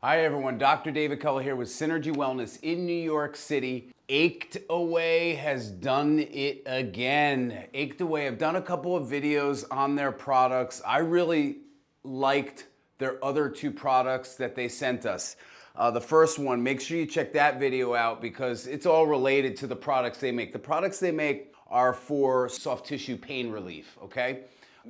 Hi everyone, Dr. David Kulla here with Synergy Wellness in New York City. Achedaway has done it again. Achedaway, I've done a couple of videos on their products. I really liked their other two products that they sent us. The first one, make sure you check that video out because it's all related to the products they make. The products they make are for soft tissue pain relief, okay?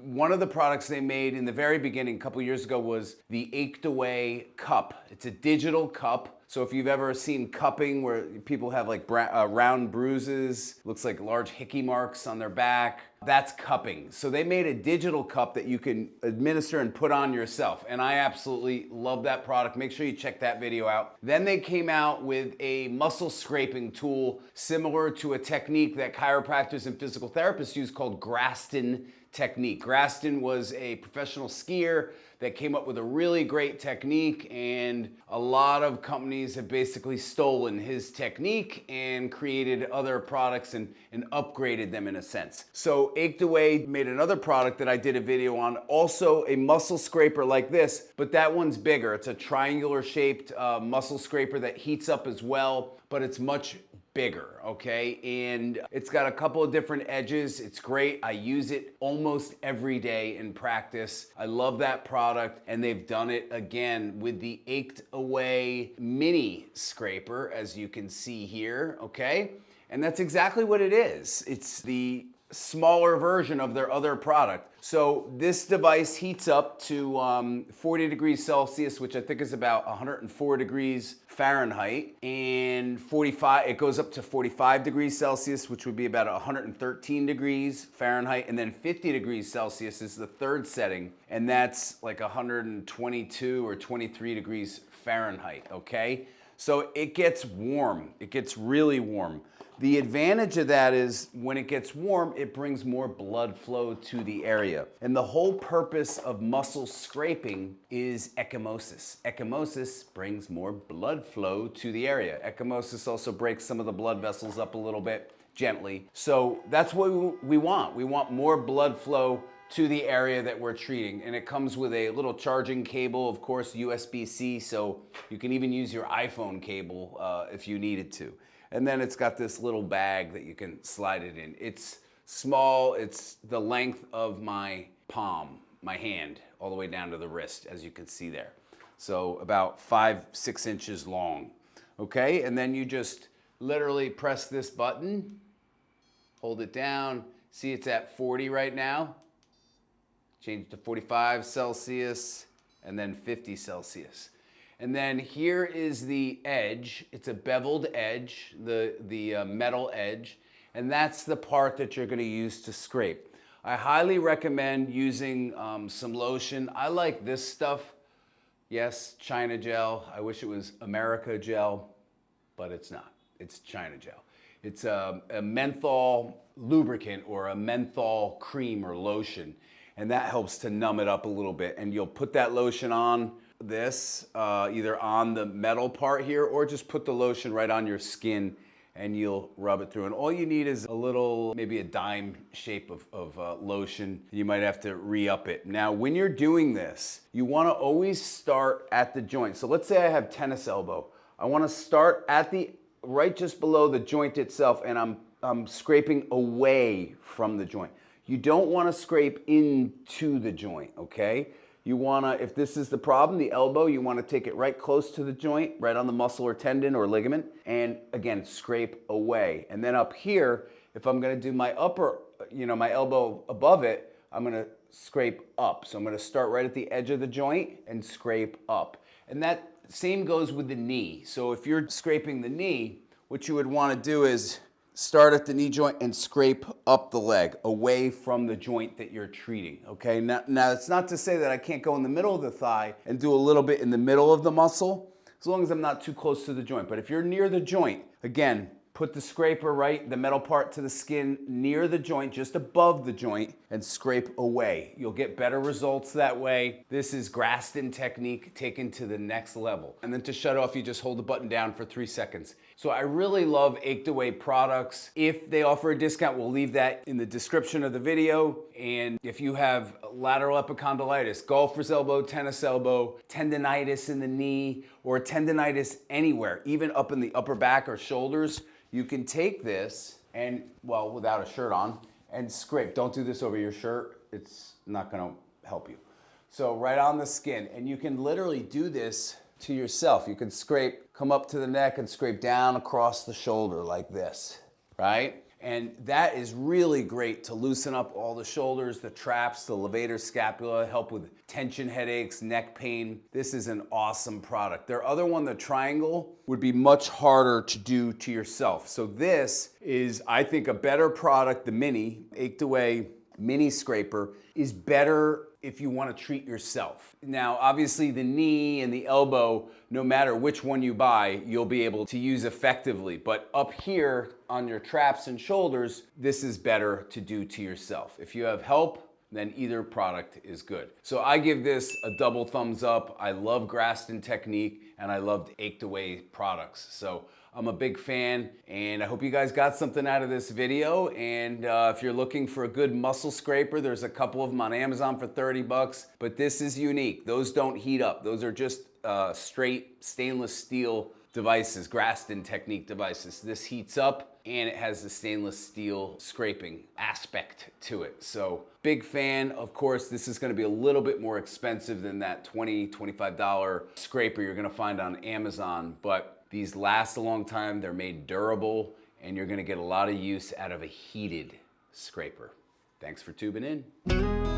One of the products they made in the very beginning, a couple years ago, was the Achedaway cup. It's a digital cup. So if you've ever seen cupping where people have like round bruises, looks like large hickey marks on their back, that's cupping. So they made a digital cup that you can administer and put on yourself. And I absolutely love that product. Make sure you check that video out. Then they came out with a muscle scraping tool similar to a technique that chiropractors and physical therapists use called Graston technique. Graston was a professional skier that came up with a really great technique, and a lot of companies have basically stolen his technique and created other products and upgraded them in a sense. So Achedaway made another product that I did a video on, also a muscle scraper like this, but that one's bigger. It's a triangular shaped muscle scraper that heats up as well, but it's much bigger, okay? And it's got a couple of different edges. It's great. I use it almost every day in practice. I love that product, and they've done it again with the Achedaway mini scraper, as you can see here, okay? And that's exactly what it is. It's the smaller version of their other product. So this device heats up to 40 degrees Celsius, which I think is about 104 degrees Fahrenheit, and it goes up to 45 degrees Celsius, which would be about 113 degrees Fahrenheit, and then 50 degrees Celsius is the third setting, and that's like 122 or 23 degrees Fahrenheit, okay? So it gets warm. It gets really warm. The advantage of that is when it gets warm, it brings more blood flow to the area. And the whole purpose of muscle scraping is ecchymosis. Ecchymosis brings more blood flow to the area. Ecchymosis also breaks some of the blood vessels up a little bit gently. So that's what we want. We want more blood flow to the area that we're treating. And it comes with a little charging cable, of course, USB-C, so you can even use your iPhone cable if you needed to. And then it's got this little bag that you can slide it in. It's small, it's the length of my palm, my hand, all the way down to the wrist, as you can see there. So about 5-6 inches long, okay? And then you just literally press this button, hold it down. See, it's at 40 right now. Change to 45 Celsius, and then 50 Celsius. And then here is the edge. It's a beveled edge, the metal edge, and that's the part that you're gonna use to scrape. I highly recommend using some lotion. I like this stuff. Yes, China gel. I wish it was America gel, but it's not. It's China gel. It's a menthol lubricant or a menthol cream or lotion, and that helps to numb it up a little bit. And you'll put that lotion on this, either on the metal part here, or just put the lotion right on your skin and you'll rub it through. And all you need is a little, maybe a dime shape of lotion. You might have to re-up it. Now, when you're doing this, you wanna always start at the joint. So let's say I have tennis elbow. I wanna start at right just below the joint itself, and I'm scraping away from the joint. You don't wanna scrape into the joint, okay? You wanna, if this is the problem, the elbow, you wanna take it right close to the joint, right on the muscle or tendon or ligament, and again, scrape away. And then up here, if I'm gonna do my upper, my elbow above it, I'm gonna scrape up. So I'm gonna start right at the edge of the joint and scrape up. And that same goes with the knee. So if you're scraping the knee, what you would wanna do is start at the knee joint and scrape up the leg, away from the joint that you're treating, okay? Now it's not to say that I can't go in the middle of the thigh and do a little bit in the middle of the muscle, as long as I'm not too close to the joint. But if you're near the joint, again, Put the scraper right, the metal part to the skin near the joint, just above the joint, and scrape away. You'll get better results that way. This is Graston technique taken to the next level. And then to shut off, you just hold the button down for 3 seconds. So I really love Achedaway products. If they offer a discount, we'll leave that in the description of the video. And if you have lateral epicondylitis, golfer's elbow, tennis elbow, tendonitis in the knee, or tendonitis anywhere, even up in the upper back or shoulders, you can take this and, well, without a shirt on, and scrape. Don't do this over your shirt. It's not gonna help you. So right on the skin, and you can literally do this to yourself. You can scrape, come up to the neck and scrape down across the shoulder like this, right? And that is really great to loosen up all the shoulders, the traps, the levator scapula, help with tension headaches, neck pain. This is an awesome product. Their other one, the triangle, would be much harder to do to yourself. So this is, I think, a better product. The mini, Achedaway mini scraper, is better if you want to treat yourself. Now, obviously the knee and the elbow, no matter which one you buy, you'll be able to use effectively. But up here on your traps and shoulders, this is better to do to yourself. If you have help, then either product is good. So I give this a double thumbs up. I love Graston technique and I loved Achedaway products. So I'm a big fan and I hope you guys got something out of this video. And if you're looking for a good muscle scraper, there's a couple of them on Amazon for 30 bucks, but this is unique. Those don't heat up. Those are just straight stainless steel devices, Graston technique devices. This heats up and it has the stainless steel scraping aspect to it. So big fan. Of course, this is gonna be a little bit more expensive than that $20, $25 scraper you're gonna find on Amazon, but these last a long time, they're made durable, and you're gonna get a lot of use out of a heated scraper. Thanks for tuning in.